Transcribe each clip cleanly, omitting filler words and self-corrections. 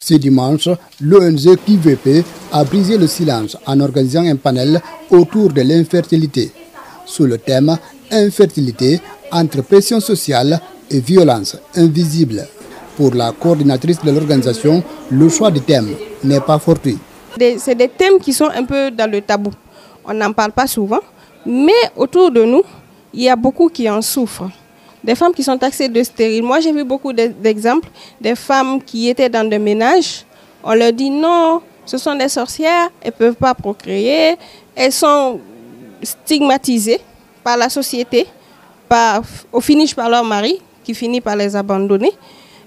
Ce dimanche, l'ONG QVP a brisé le silence en organisant un panel autour de l'infertilité, sous le thème « Infertilité entre pression sociale et violence invisible ». Pour la coordinatrice de l'organisation, le choix du thème n'est pas fortuit. C'est des thèmes qui sont un peu dans le tabou. On n'en parle pas souvent, mais autour de nous, il y a beaucoup qui en souffrent. Des femmes qui sont taxées de stériles. Moi, j'ai vu beaucoup d'exemples, des femmes qui étaient dans des ménages. On leur dit non, ce sont des sorcières, elles ne peuvent pas procréer. Elles sont stigmatisées par la société, au finish par leur mari, qui finit par les abandonner.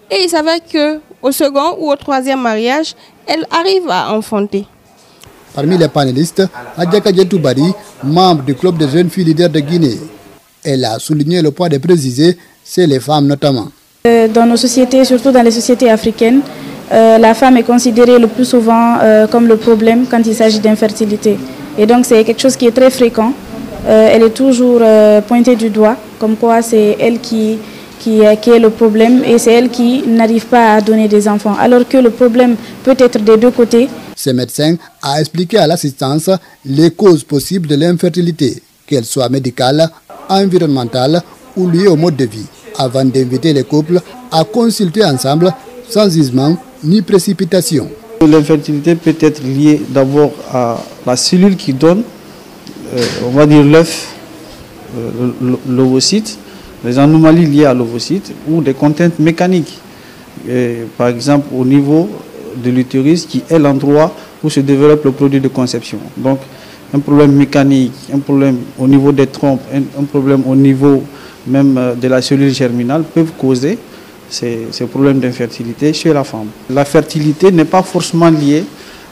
Et il s'avère qu'au second ou au troisième mariage, elles arrivent à enfanter. Parmi les panélistes, Adjaka Djetoubari, membre du club des jeunes filles leaders de Guinée. Elle a souligné le poids des préjugés, c'est les femmes notamment. Dans nos sociétés, surtout dans les sociétés africaines, la femme est considérée le plus souvent comme le problème quand il s'agit d'infertilité. Et donc c'est quelque chose qui est très fréquent. Elle est toujours pointée du doigt, comme quoi c'est elle qui est le problème et c'est elle qui n'arrive pas à donner des enfants. Alors que le problème peut être des deux côtés. Ce médecin a expliqué à l'assistance les causes possibles de l'infertilité, qu'elles soient médicales, environnementales ou liées au mode de vie, avant d'inviter les couples à consulter ensemble sans jugement ni précipitation. L'infertilité peut être liée d'abord à la cellule qui donne, on va dire l'œuf, l'ovocyte, les anomalies liées à l'ovocyte ou des contraintes mécaniques, par exemple au niveau de l'utérus qui est l'endroit où se développe le produit de conception. Donc un problème mécanique, un problème au niveau des trompes, un problème au niveau même de la cellule germinale peuvent causer ces problèmes d'infertilité chez la femme. La fertilité n'est pas forcément liée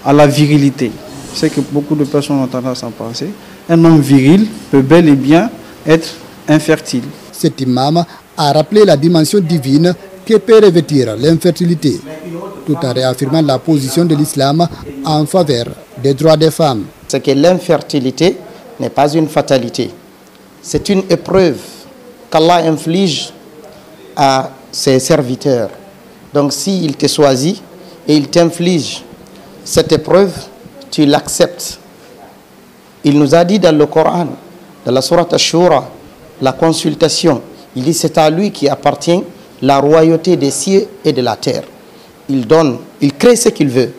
à la virilité. C'est que beaucoup de personnes ont tendance à penser. Un homme viril peut bel et bien être infertile. Cet imam a rappelé la dimension divine que peut revêtir l'infertilité, tout en réaffirmant la position de l'islam en faveur des droits des femmes. C'est que l'infertilité n'est pas une fatalité. C'est une épreuve qu'Allah inflige à ses serviteurs. Donc s'il te choisit et il t'inflige cette épreuve, tu l'acceptes. Il nous a dit dans le Coran, dans la sourate Ash-Shura, la consultation, il dit c'est à lui qui appartient la royauté des cieux et de la terre. Il crée ce qu'il veut.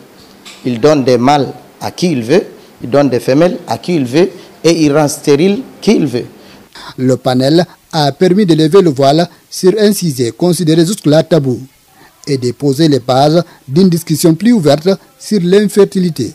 Il donne des mâles à qui il veut, il donne des femelles à qui il veut et il rend stérile qui il veut. Le panel a permis de lever le voile sur un sujet considéré jusque-là tabou et de poser les bases d'une discussion plus ouverte sur l'infertilité.